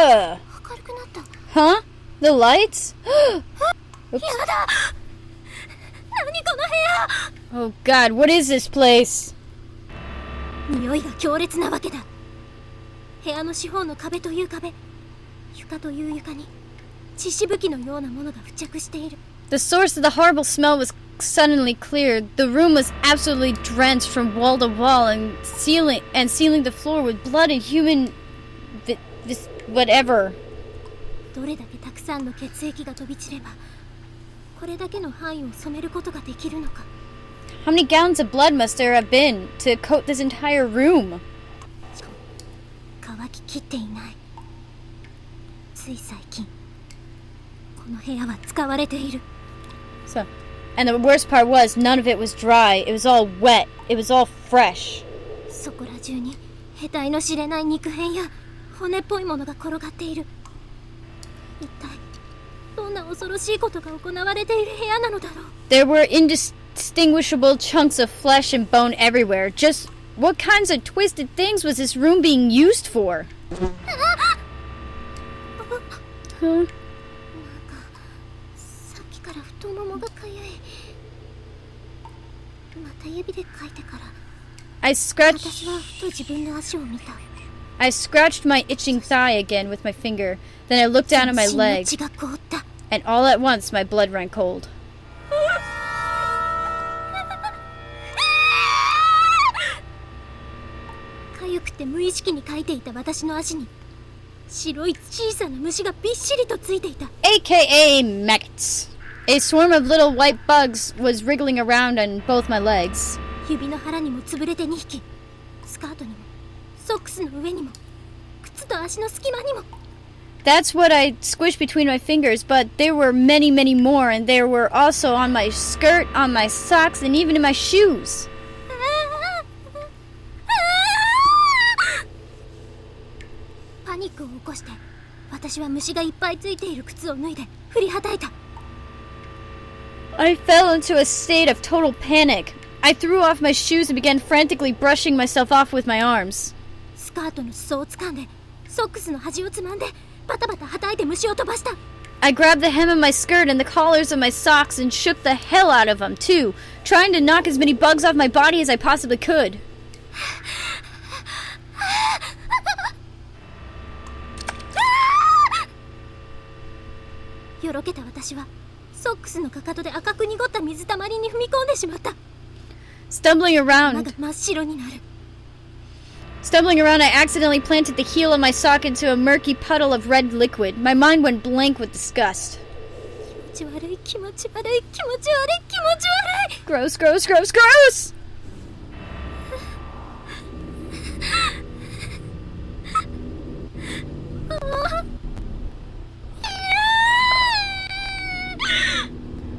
Ugh. Huh? The lights? Oops. Oh god, what is this place? 匂いが強烈なわけだ。部屋の四方の壁という壁、床という床に血しぶきのようなものが付着している。 The source of the horrible smell was suddenly cleared. The room was absolutely drenched from wall to wall and sealing the floor with blood and human whatever. どれだけたくさんの血液が飛び散れば、これだけの範囲を染めることができるのか。 How many gallons of blood must there have been to coat this entire room? 乾ききっていない。つい最近、この部屋は使われている。 So, and the worst part was none of it was dry. It was all wet. It was all fresh. そこら中に得体の知れない肉片や骨っぽいものが転がっている。一体どんな恐ろしいことが行われている部屋なのだろう。 There were indistinguishable chunks of flesh and bone everywhere. Just what kinds of twisted things was this room being used for? Huh? さっきから太ももがかゆい。また指でかいてから。 私はふと自分の足を見た。 I scratched my itching thigh again with my finger. Then I looked down at my leg, and all at once my blood ran cold. かゆくて無意識にかいていた私の足に白い小さな虫がびっしりとついていた。 AKA maggots. A swarm of little white bugs was wriggling around on both my legs. 指の腹にも潰れて2匹、スカートにもソックスの上にも靴と足の隙間にも。 That's what I squished between my fingers, but there were many, many more, and there were also on my skirt, on my socks, and even in my shoes. パニックを起こして、私は虫がいっぱいついている靴を脱いで振りはたいた。 I fell into a state of total panic. I threw off my shoes and began frantically brushing myself off with my arms. スカートの裾を掴んで、ソックスの端をつまんで、バタバタはたいて虫を飛ばした。 I grabbed the hem of my skirt and the collars of my socks and shook the hell out of them, too, trying to knock as many bugs off my body as I possibly could. よろけた私はソックスのかかとで赤く濁った水たまりに踏み込んでしまった。 Stumbling around, 真っ白になる。 I accidentally planted the heel of my sock into a murky puddle of red liquid. My mind went blank with disgust. 気持ち悪い、気持ち悪い、気持ち悪い、気持ち悪い。 Gross, gross, gross, gross!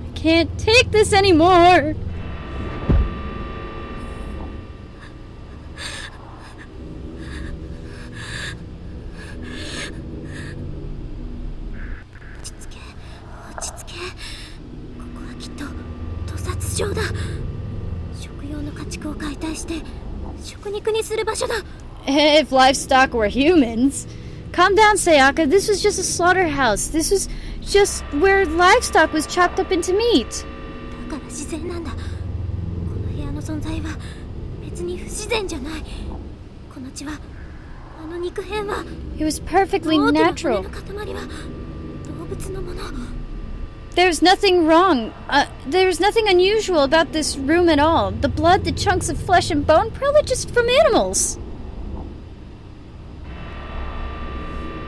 I can't take this anymore. 落ち着け。ここはきっと屠殺場だ。食用の家畜を解体して食肉にする場所だ。 If livestock were humans. Calm down, Sayaka. This was just a slaughterhouse. This was just where livestock was chopped up into meat. だから自然なんだ。この部屋の存在は別に不自然じゃない。この血は、あの肉片は、 It was perfectly natural. 大きな骨の塊は動物のもの。 There's nothing wrong. There's nothing unusual about this room at all. The blood, the chunks of flesh and bone, probably just from animals.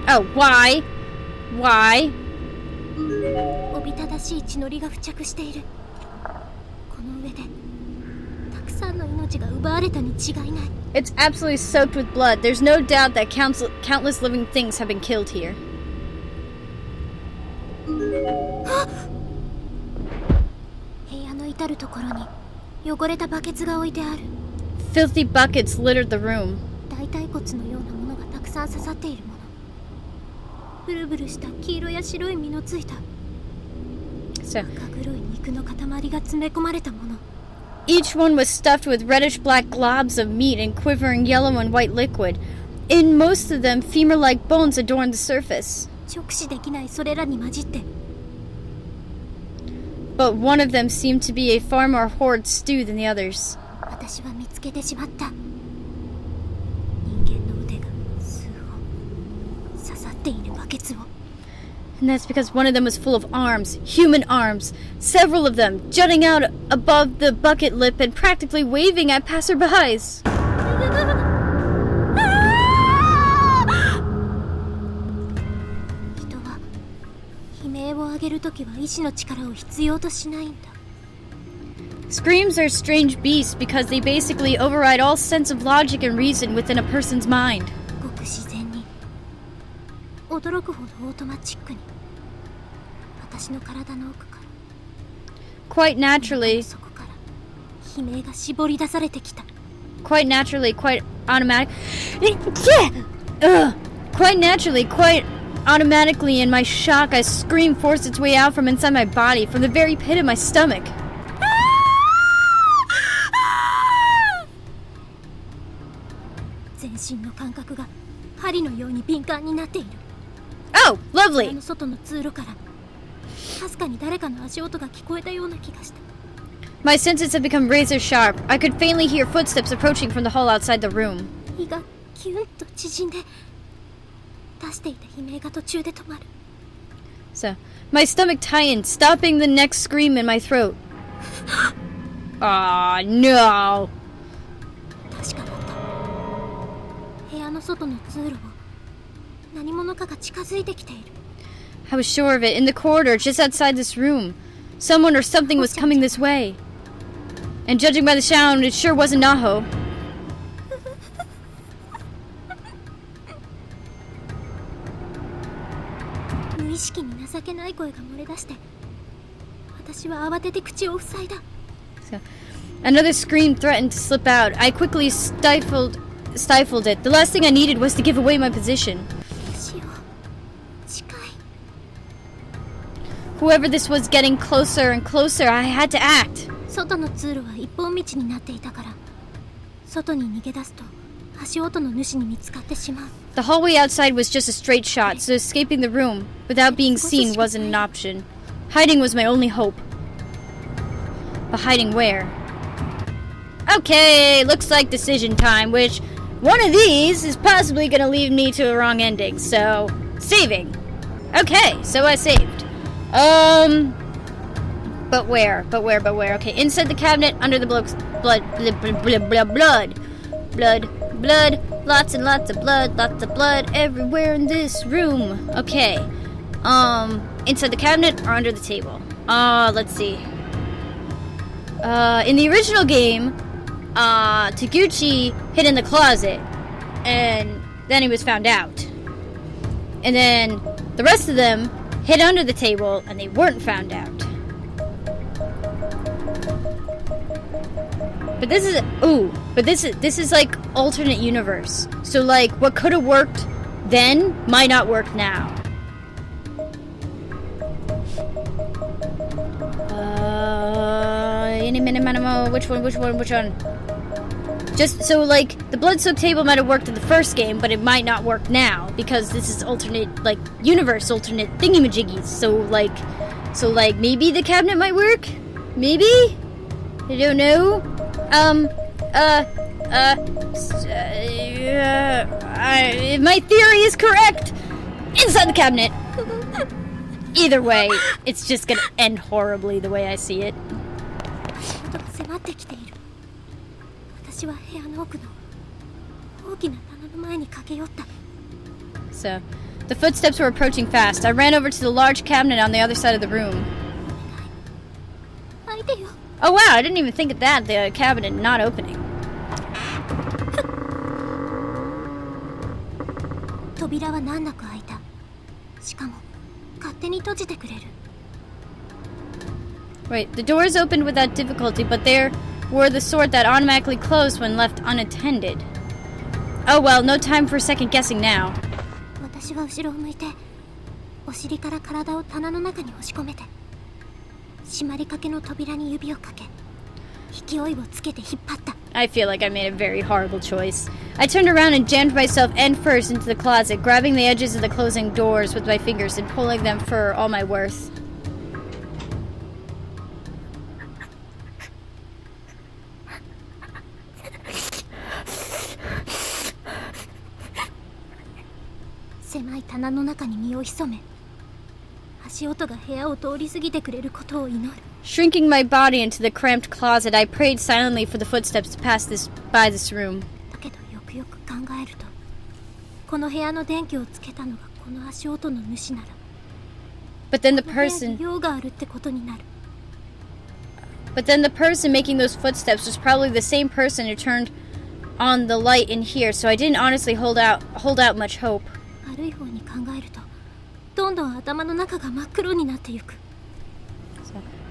Oh, why? Why? おびただしい血のりが付着している。この上でたくさんの命が奪われたに違いない。 It's absolutely soaked with blood. There's no doubt that countless living things have been killed here. 部屋の至るところに汚れたバケツが置いてある。 Filthy buckets littered the room. 大腿骨のようなものがたくさん刺さっているもの。ブルブルした黄色や白い実のついた So, 赤黒い肉の塊が詰め込まれたもの。 each one was stuffed with reddish black globs of meat and quivering yellow and white liquid. in most of them, femur-like bones adorn the surface. 直視できないそれらに混じって But one of them seemed to be a far more horrid stew than the others. 私は見つけてしまった。人間の腕が数本刺さっているバケツを。 And that's because one of them was full of arms, human arms, several of them jutting out above the bucket lip and practically waving at passerbys. 人は悲鳴を上げるときは意志の力を必要としないんだ。 Screams are strange beasts because they basically override all sense of logic and reason within a person's mind. ごく自然に驚くほどオートマチックに私の体の奥から Quite naturally, そこから悲鳴が絞り出されてきた。 quite naturally, quite automatic. Ugh. Quite naturally, quite automatically, in my shock, a scream forced its way out from inside my body, from the very pit of my stomach. 全身の感覚が針のように敏感になっている。 Oh, 部屋 lovely! の外の通路からかすかに誰かの足音が聞こえたような気がした。 My senses have become razor sharp. I could faintly hear footsteps approaching from the hall outside the room. 胃がキュンと縮んで出していた悲鳴が途中で止まる。 So, my stomach tightened, stopping the next scream in my throat. Aw, no! 確かだった。部屋の外の通路を何者かが近づいてきている。 I was sure of it. In the corridor, just outside this room. Someone or something was coming this way. And judging by the sound, it sure wasn't Naho. 無意識に情けない声が漏れ出して私は慌てて口を塞いだ。 So, another scream threatened to slip out. I quickly stifled it. The last thing I needed was to give away my position. 死を近い。 Whoever this was getting closer and closer, I had to act. 外の通路は一本道になっていたから外に逃げ出すと足音の主に見つかってしまう。 The hallway outside was just a straight shot, so escaping the room without being seen wasn't an option. Hiding was my only hope. But hiding where? Okay, looks like decision time, which one of these is possibly gonna lead me to a wrong ending, so saving. Okay, so I saved. But where? Okay, inside the cabinet, under the blood, lots and lots of blood everywhere in this room. Okay, inside the cabinet or under the table? Let's see. In the original game, Taguchi hid in the closet, and then he was found out. And then the rest of them hid under the table, and they weren't found out. But this is like alternate universe. So like what could have worked then might not work now. Which one? Just so like the blood-soaked table might have worked in the first game, but it might not work now because this is alternate like universe, alternate thingy-majiggies. So like maybe the cabinet might work? Maybe? I don't know. If my theory is correct, inside the cabinet. Either way, it's just gonna end horribly the way I see it. 音が迫ってきている。私は部屋の奥の大きな棚の前に駆け寄った。 So, the footsteps were approaching fast. I ran over to the large cabinet on the other side of the room. 開いてよ。 Oh wow, I didn't even think of that, the cabinet not opening. 扉は難なく開いた。しかも勝手に閉じてくれる。 Wait, the doors opened without difficulty, but they were the sort that automatically closed when left unattended. Oh well, no time for second guessing now. 私は後ろを向いてお尻から体を棚の中に押し込めて閉まりかけの扉に指をかけ勢いをつけて引っ張った。I feel like I made a very horrible choice. I turned around and jammed myself end first into the closet, grabbing the edges of the closing doors with my fingers and pulling them for all my worth. Shrinking my body into the cramped closet, I prayed silently for the footsteps to pass by this room. But then the person making those footsteps was probably the same person who turned on the light in here, so I didn't honestly hold out much hope.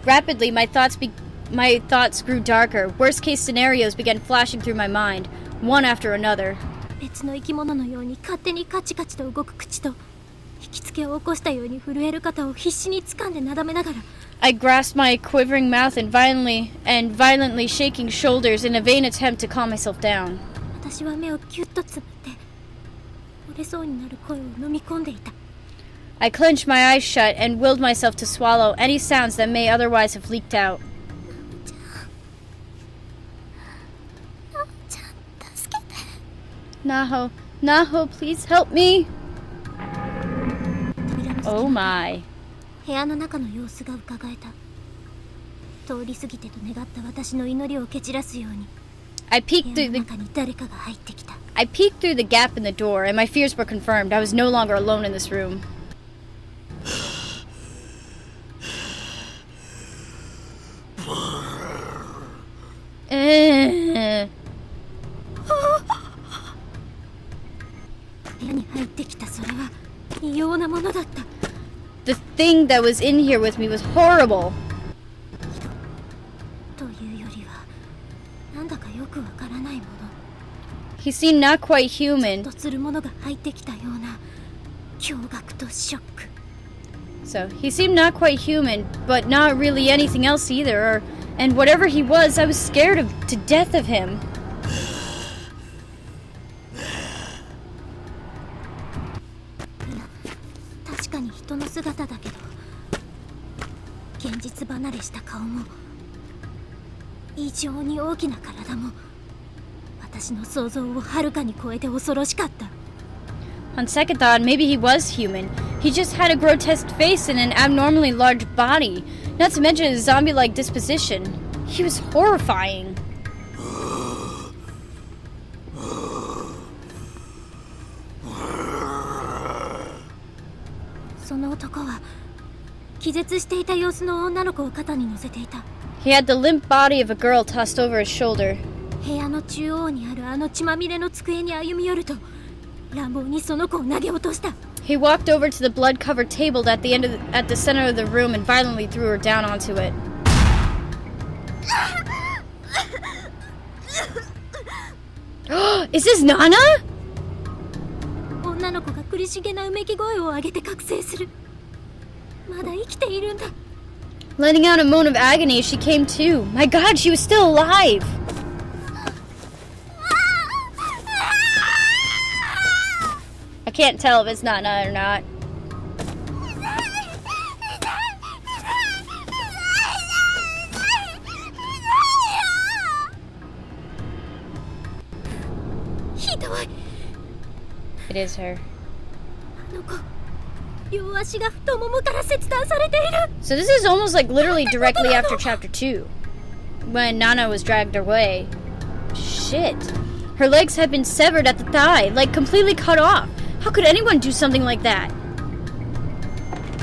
Rapidly, my thoughts grew darker. Worst case scenarios began flashing through my mind, one after another. I grasped my quivering mouth and violently shaking shoulders in a vain attempt to calm myself down. I clenched my eyes shut and willed myself to swallow any sounds that may otherwise have leaked out. Naho, please help me. Oh my. I peeked through the gap in the door, and my fears were confirmed. I was no longer alone in this room. The thing that was in here with me was horrible. He seemed not quite human. So, he seemed not quite human, but not really anything else either, and whatever he was, I was scared to death of him. On second thought, maybe he was human. He just had a grotesque face and an abnormally large body, not to mention his zombie-like disposition. He was horrifying. He had the limp body of a girl tossed over his shoulder. He walked over to the blood-covered table at the center of the room and violently threw her down onto it. Is this Nana? Letting out a moan of agony as she came to. My God, she was still alive! I can't tell if it's Nana or not. It is her. So this is almost like literally directly after chapter 2, when Nana was dragged away. Shit. Her legs had been severed at the thigh, like completely cut off. How could anyone do something like that?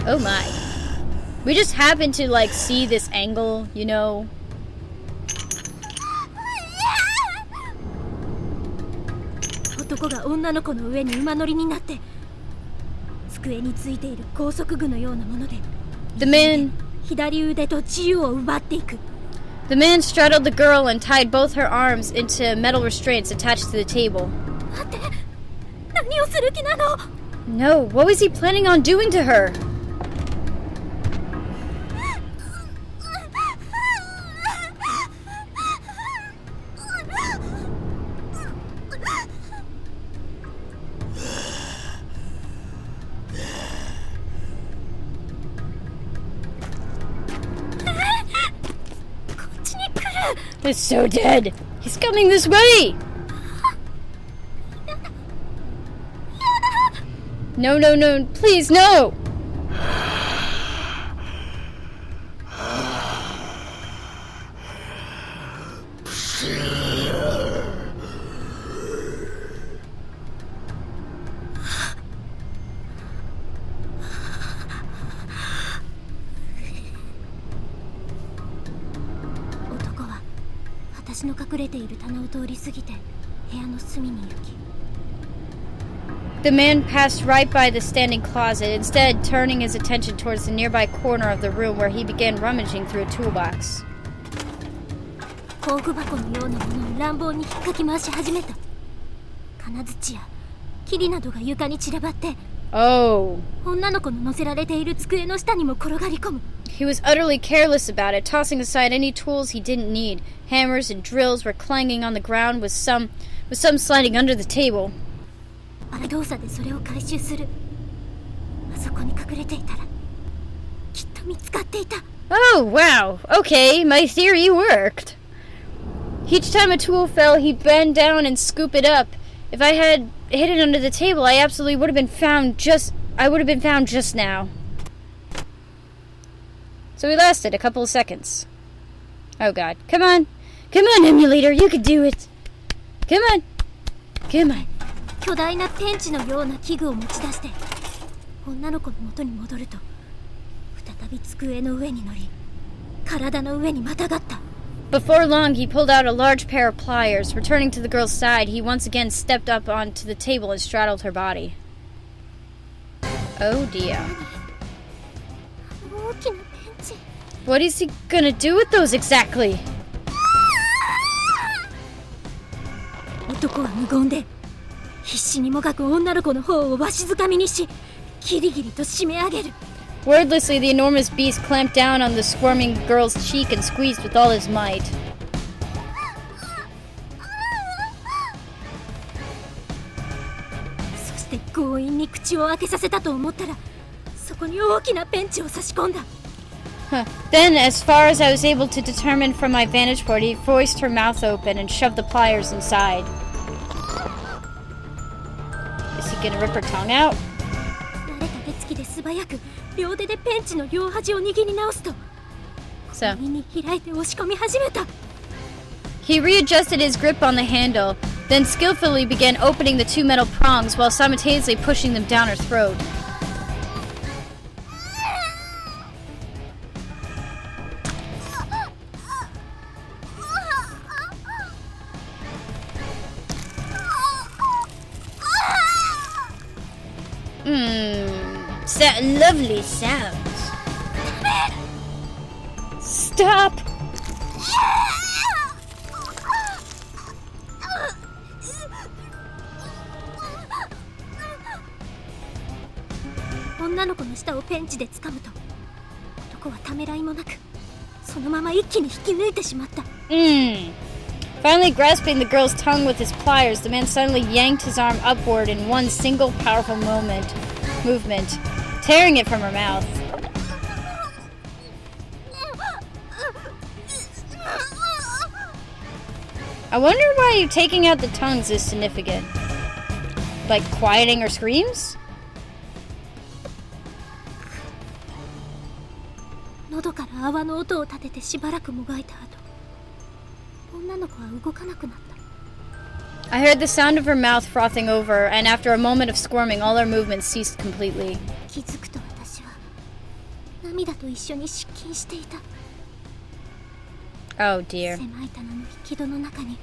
Oh my. We just happened to like see this angle, you know. The man straddled the girl and tied both her arms into metal restraints attached to the table. No, what was he planning on doing to her? It's so dead. He's coming this way. No, no, no. Please, no. The man passed right by the standing closet, instead turning his attention towards the nearby corner of the room where he began rummaging through a toolbox. 工具箱のようなものを乱暴に引っかき回し始めた。金槌や霧などが床に散らばって、女の子の乗せられている机の下にも転がり込む。He was utterly careless about it, tossing aside any tools he didn't need. Hammers and drills were clanging on the ground, with some sliding under the table. 動作でそれを回収する。あそこに隠れていたら、きっと見つかっていた。Oh, wow. Okay, my theory worked. Each time a tool fell, he'd bend down and scoop it up. If I had hid it under the table, I absolutely would have been found just now. So we lasted a couple of seconds. Oh god. Come on, emulator, you can do it. Come on. 巨大なペンチのような器具を持ち出して女の子の元に戻ると再び机の上に乗り体の上にまたがった。 Before long, he pulled out a large pair of pliers. Returning to the girl's side, he once again stepped up onto the table and straddled her body. Oh dear. What is he gonna do with those exactly? 男は無言で必死にもがく女の子の方をわしづかみにしギリギリと締め上げる。 Wordlessly, the enormous beast clamped down on the squirming girl's cheek and squeezed with all his might. そして強引に口を開けさせたと思ったらそこに大きなペンチを差し込んだ。 Then, as far as I was able to determine from my vantage point, he forced her mouth open and shoved the pliers inside. Is he gonna rip her tongue out? 慣れた手つきで素早く両手でペンチの両端を握り直すと強引に開いて押し込み始めた。 He readjusted his grip on the handle, then skillfully began opening the two metal prongs while simultaneously pushing them down her throat. Lovely sounds. Stop! 女の子の舌をペンチで掴むと男はためらいもなくそのまま一気に引き抜いてしまった。 Finally grasping the girl's tongue with his pliers, the man suddenly yanked his arm upward in one single powerful movement, tearing it from her mouth. I wonder why taking out the tongues is significant. Like quieting her screams? 喉から泡の音を立ててしばらくもがいた後、女の子は動かなくなった。 I heard the sound of her mouth frothing over, and after a moment of squirming, all her movements ceased completely. 気づくと私は涙と一緒に失禁していた。 Oh dear. 狭い棚の引き戸の中に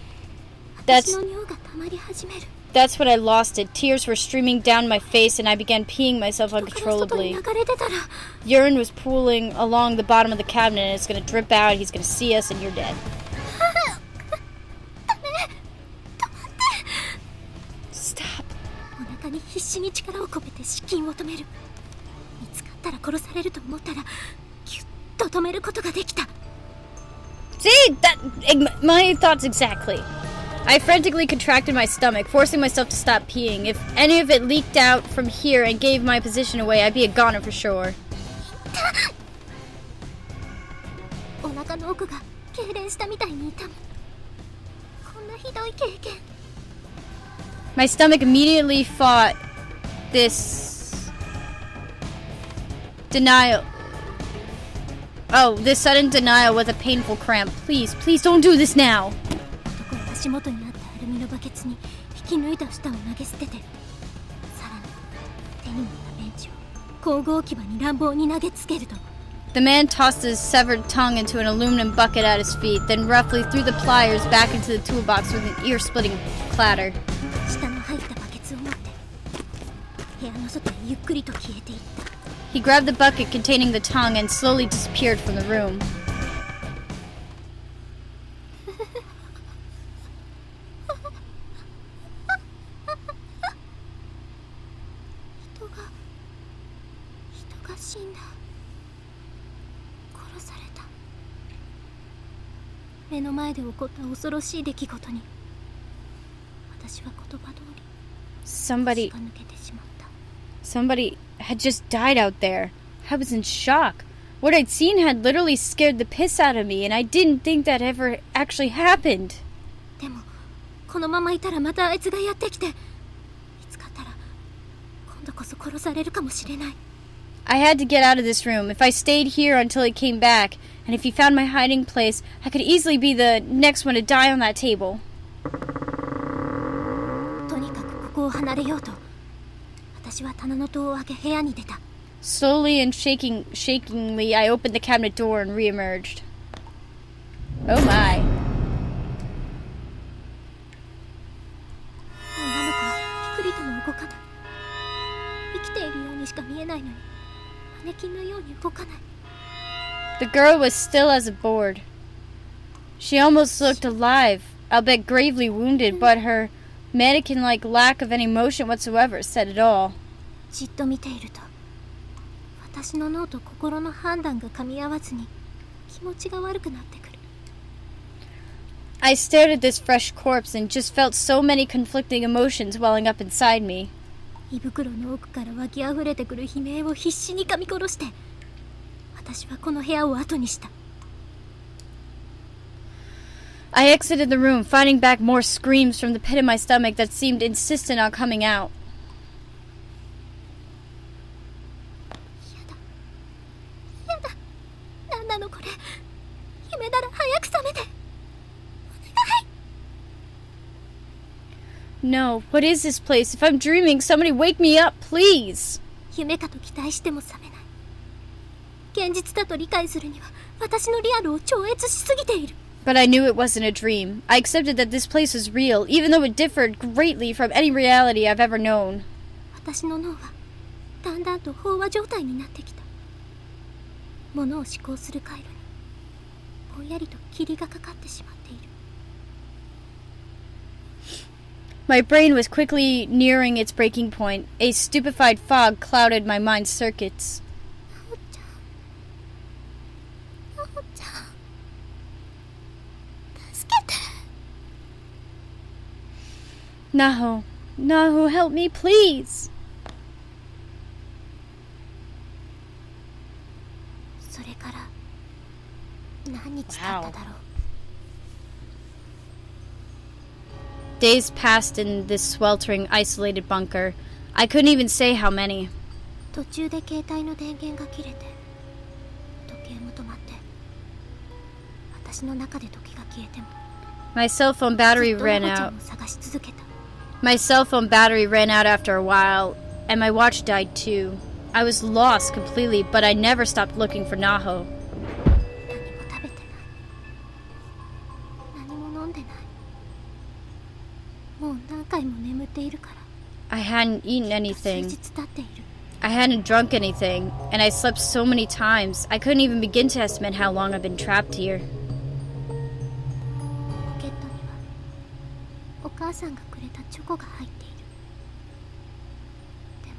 私の尿が溜まり始める。 That's when I lost it. Tears were streaming down my face, and I began peeing myself uncontrollably. Urine was pooling along the bottom of the cabinet, and it's gonna drip out. He's gonna see us, and you're dead. Stop. お腹に必死に力を込めて失禁を止める。見つかったら殺されると思ったらギュッと止めることができた。 See? My thoughts exactly. I frantically contracted my stomach, forcing myself to stop peeing. If any of it leaked out from here and gave my position away, I'd be a goner for sure. お腹の奥が痙攣したみたいに痛む。ひどい経験。 My stomach immediately fought this denial. Oh, this sudden denial with a painful cramp. Please, please don't do this now. 男は足元にあったアルミのバケツに引き抜いた舌を投げ捨てて、さらに手に持ったベンチを工具置き場に乱暴に投げつけると、 The man tossed his severed tongue into an aluminum bucket at his feet, then roughly threw the pliers back into the toolbox with an ear-splitting clatter. 下の入ったバケツを持って部屋の外へゆっくりと消えていった。 He grabbed the bucket containing the tongue and slowly disappeared from the room. 人が死んだ。殺された。目の前で起こった恐ろしい出来事に、私は言葉通り腰が抜けてしまった。 Somebody had just died out there. I was in shock. What I'd seen had literally scared the piss out of me, and I didn't think that ever actually happened. でもこのままいたらまたあいつがやってきて、見つかったら今度こそ殺されるかもしれない。 I had to get out of this room. If I stayed here until he came back, and if he found my hiding place, I could easily be the next one to die on that table. とにかくここを離れようと、私は棚の戸を開け部屋に出た。 Slowly and shakingly, I opened the cabinet door and re-emerged. Oh my. 女の子はピクリとも動かない。生きているようにしか見えないのに、マネキンのように動かない。 The girl was still as a board. She almost looked alive, albeit gravely wounded, but her mannequin-like lack of any motion whatsoever said it all. じっと見ていると、私の脳と心の判断が噛み合わずに気持ちが悪くなってくる。 I stared at this fresh corpse and just felt so many conflicting emotions welling up inside me. 胃袋の奥から湧き溢れてくる悲鳴を必死に噛み殺して、私はこの部屋を後にした。 I exited the room, fighting back more screams from the pit of my stomach that seemed insistent on coming out. やだ。なんなのこれ。夢なら早く覚めて。お願い。 No, what is this place? If I'm dreaming, somebody wake me up, please! 夢かと期待しても覚めない。現実だと理解するには私のリアルを超越しすぎている。 But I knew it wasn't a dream. I accepted that this place was real, even though it differed greatly from any reality I've ever known. 私の脳はだんだんと飽和状態になってきた。物を思考する回路にぼんやりと霧がかかってしまっている。 My brain was quickly nearing its breaking point. A stupefied fog clouded my mind's circuits. なおちゃん、助けて。 Naho, Naho, help me, please! それから何日経っただろう。 Days passed in this sweltering, isolated bunker. I couldn't even say how many. 途中で携帯の電源が切れて、時計も止まって、私の中で時が消えても、 My cell phone battery ずっと ran ナコちゃ out. んを探し続けた。 My cell phone battery ran out after a while, and my watch died too. I was lost completely, but I never stopped looking for Naho. 何も食べてない。何も飲んでない。もう何回も眠っているから。 I hadn't eaten 数 anything. 日経っている。 I hadn't drunk anything, and I slept so many times, I couldn't even begin to estimate how long I've been trapped here. ポケットにはお母さんがくれたチョコが入っている。でも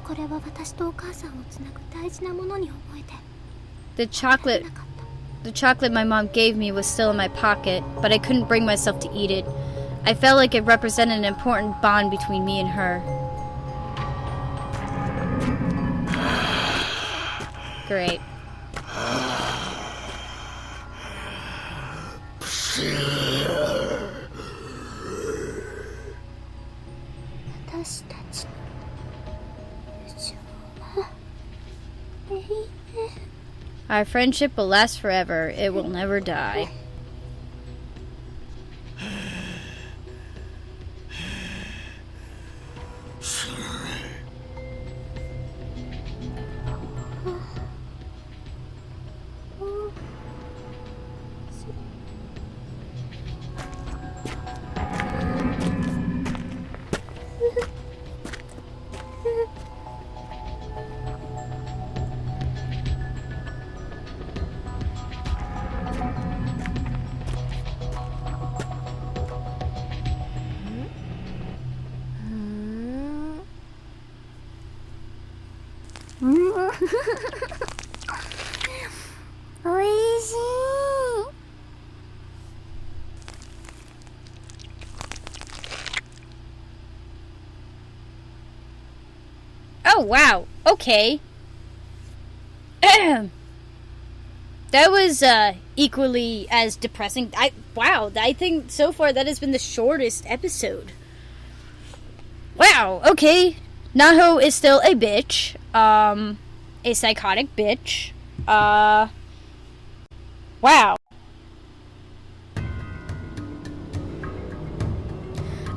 これは私とお母さんをつなぐ大事なものに思えて The chocolate なかった。 The chocolate my mom gave me was still in my pocket, but I couldn't bring myself to eat it. I felt like it represented an important bond between me and her. Great. 私たちの友情は永遠。 Our friendship will last forever. It will never die. Oh, wow. Okay. That was equally as depressing. Wow, I think so far that has been the shortest episode. Wow, okay. Naho is still a bitch. A psychotic bitch. Wow.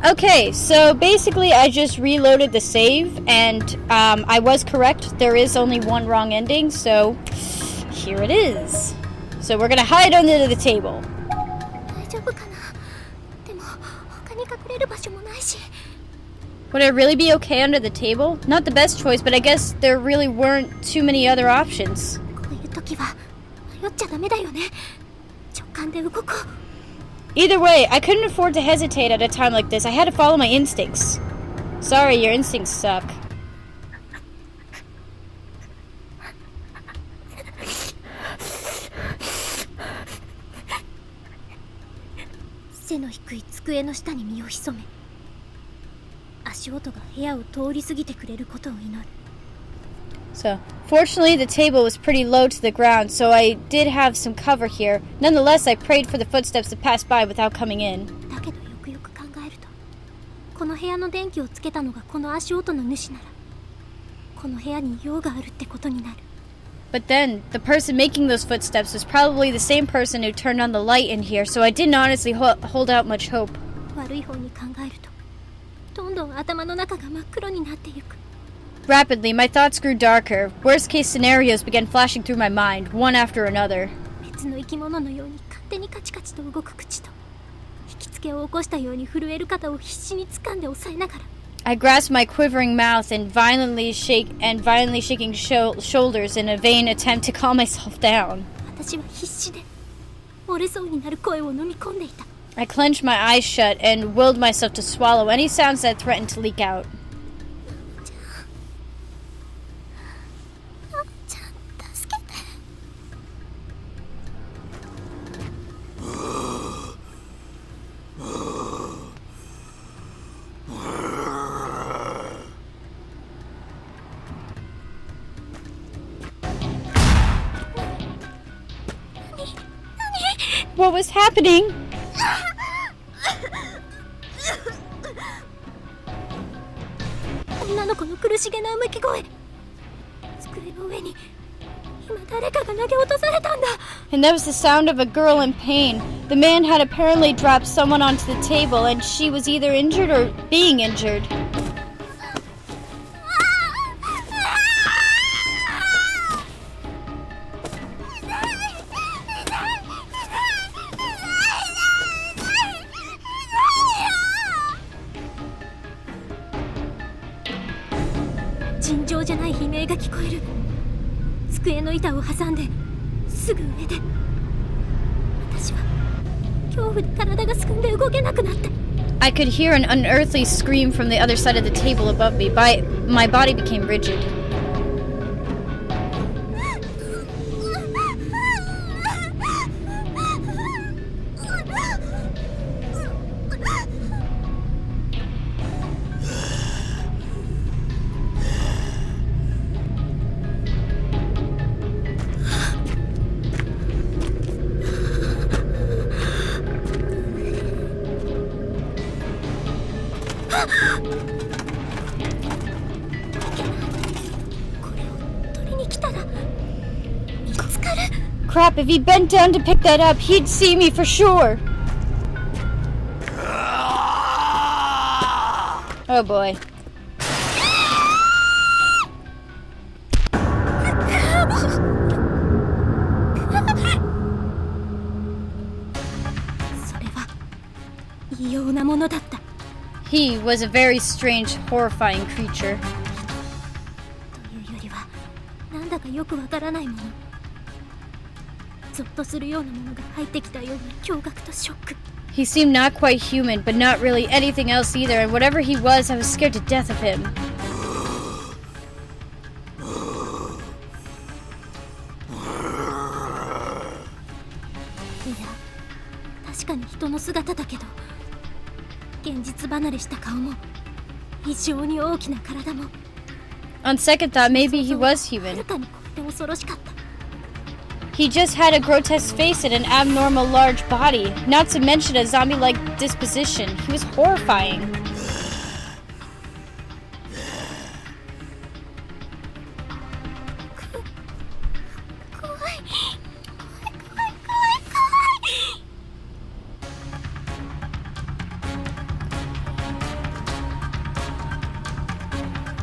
Okay, so basically I just reloaded the save, and I was correct. There is only one wrong ending, so here it is. So we're gonna hide under the table. 大丈夫かな。でも他に隠れる場所もないし。 Would I really be okay under the table? Not the best choice, but I guess there really weren't too many other options. こういう時は迷っちゃダメだよね。直感で動こう。 Either way, I couldn't afford to hesitate at a time like this. I had to follow my instincts. Sorry, your instincts suck. 背の低い机の下に身を潜め、足音が部屋を通り過ぎてくれることを祈る。 So, fortunately, the table was pretty low to the ground, so I did have some cover here. Nonetheless, I prayed for the footsteps to pass by without coming in. だけどよくよく考えると、この部屋の電気をつけたのがこの足音の主なら、この部屋に用があるってことになる。 But then, the person making those footsteps was probably the same person who turned on the light in here, so I didn't honestly hold out much hope. 悪い方に考えると、どんどん頭の中が真っ黒になってゆく。 Rapidly, my thoughts grew darker. Worst-case scenarios began flashing through my mind, one after another. 別の生き物のように勝手にカチカチと動く口と、引きつけを起こしたように震える肩を必死に掴んで押さえながら。 I grasped my quivering mouth and violently shaking shoulders in a vain attempt to calm myself down. 私は必死で折れそうになる声を飲み込んでいた。 I clenched my eyes shut and willed myself to swallow any sounds that threatened to leak out. ちゃん助けて。 What was happening? 女の子の苦しげなうめき声。机の上に今誰かが投げ落とされたんだ。 And that was the sound of a girl in pain. The man had apparently dropped someone onto the table, and she was either injured or being injured. "尋常じゃない悲鳴が聞こえる。机の板を挟んですぐ上で、私は恐怖で体がすくんで動けなくなって。 I could hear an unearthly scream from the other side of the table above me. My body became rigid. Crap, if he bent down to pick that up, he'd see me for sure. Oh boy. He was a very strange, horrifying creature. He seemed not quite human, but not really anything else either, and whatever he was, I was scared to death of him. On second thought, maybe he was human. He just had a grotesque face and an abnormal large body, not to mention a zombie-like disposition. He was horrifying.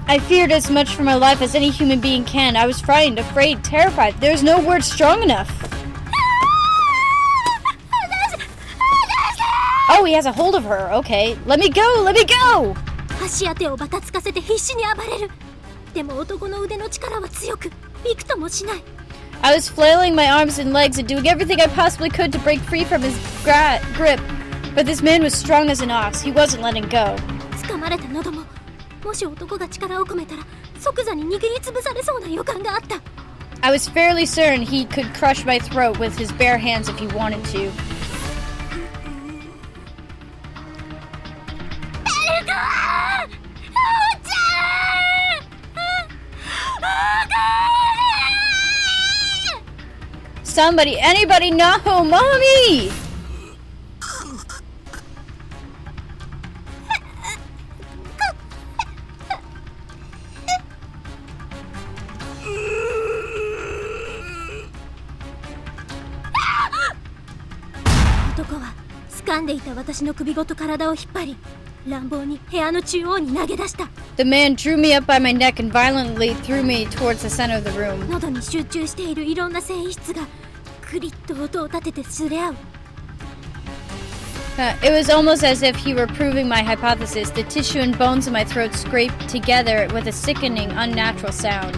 I feared as much for my life as any human being can. I was frightened, afraid, terrified. There's no word strong enough. Oh, he has a hold of her. Okay. Let me go! Let me go! I was flailing my arms and legs and doing everything I possibly could to break free from his grip. But this man was strong as an ox. He wasn't letting go. I was fairly certain he could crush my throat with his bare hands if he wanted to. Somebody, anybody, no, mommy! The man drew me up by my neck and violently threw me towards the center of the room. It was almost as if he were proving my hypothesis. The tissue and bones in my throat scraped together with a sickening, unnatural sound.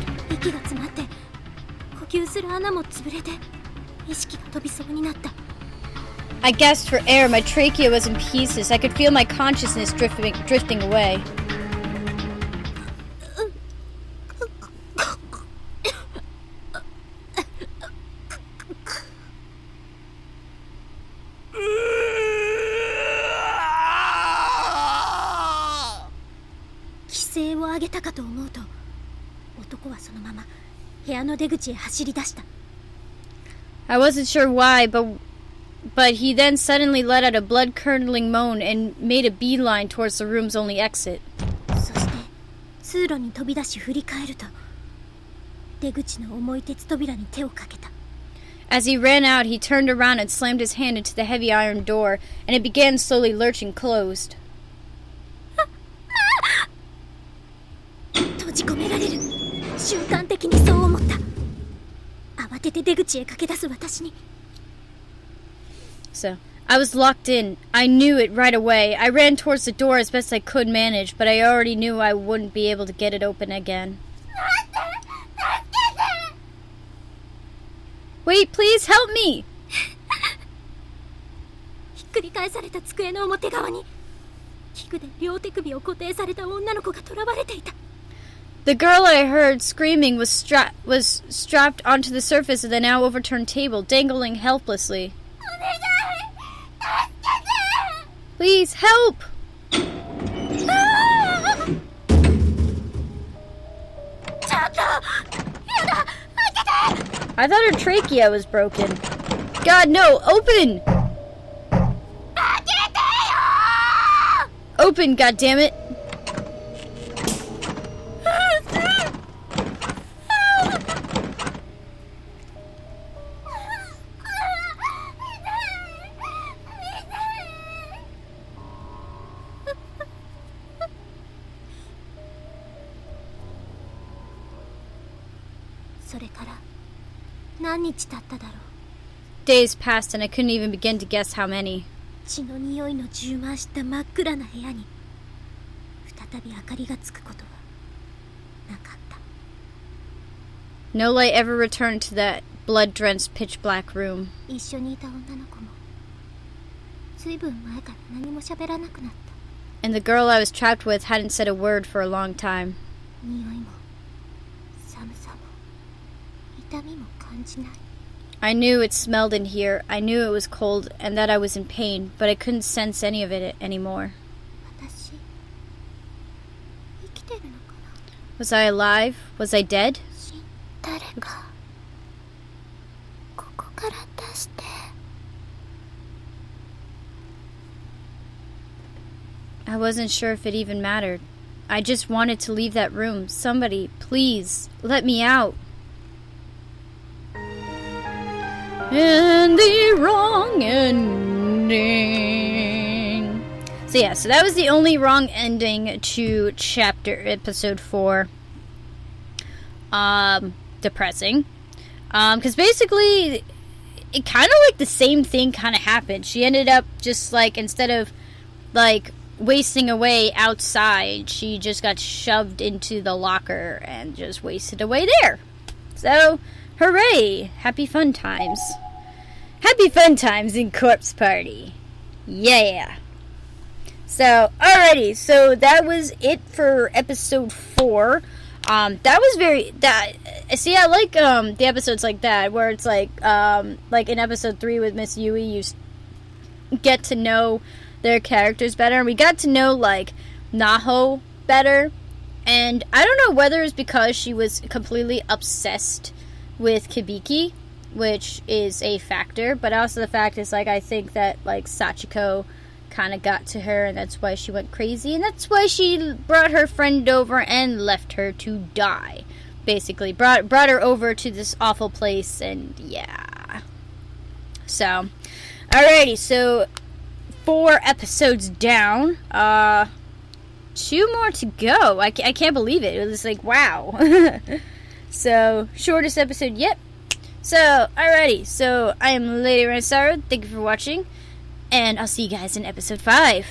I gasped for air. My trachea was in pieces. I could feel my consciousness drifting away. I wasn't sure why, but he then suddenly let out a blood-curdling moan and made a beeline towards the room's only exit. As he ran out, he turned around and slammed his hand into the heavy iron door, and it began slowly lurching closed. So, I was locked in. I knew it right away. I ran towards the door as best I could manage, but I already knew I wouldn't be able to get it open again. Wait, please help me! The girl I heard screaming was strapped onto the surface of the now overturned table, dangling helplessly. Please, help! I thought her trachea was broken. God, no! Open! Open, goddammit! それから何日経っただろう。 Days passed and I couldn't even begin to guess how many. 血の匂いの充満した真っ暗な部屋に再び明かりがつくことはなかった。 No light ever returned to that blood-drenched pitch black room. 一緒にいた女の子もずいぶん前から何も喋らなくなった。 And the girl I was trapped with hadn't said a word for a long time. 匂いも寒さも痛みも感じない。 I knew it smelled in here, I knew it was cold, and that I was in pain, but I couldn't sense any of it anymore. 私生きてるのかな。 Was I alive? Was I dead? 誰かここから出して。 I wasn't sure if it even mattered. I just wanted to leave that room. Somebody, please, let me out. And the wrong ending. So yeah, so that was the only wrong ending to episode 4. Depressing. Because basically, it kind of like the same thing kind of happened. She ended up just like, instead of like wasting away outside, she just got shoved into the locker and just wasted away there. So, hooray! Happy fun times. Happy fun times in Corpse Party. Yeah. So, alrighty. So, that was it for episode 4. That was very... See, I like the episodes like that, where it's like in episode 3 with Miss Yui, you get to know their characters better. And we got to know, like, Naho better. And I don't know whether it's because she was completely obsessed with Kibiki, which is a factor, but also the fact is, like, I think that, like, Sachiko kind of got to her, and that's why she went crazy, and that's why she brought her friend over and left her to die. Basically, brought her over to this awful place, and yeah. So, alrighty, so 4 episodes down, 2 more to go. I can't believe it. It was like, wow. So, shortest episode yet. So, alrighty. So, I am Lady Renasaru. Thank you for watching. And I'll see you guys in episode 5.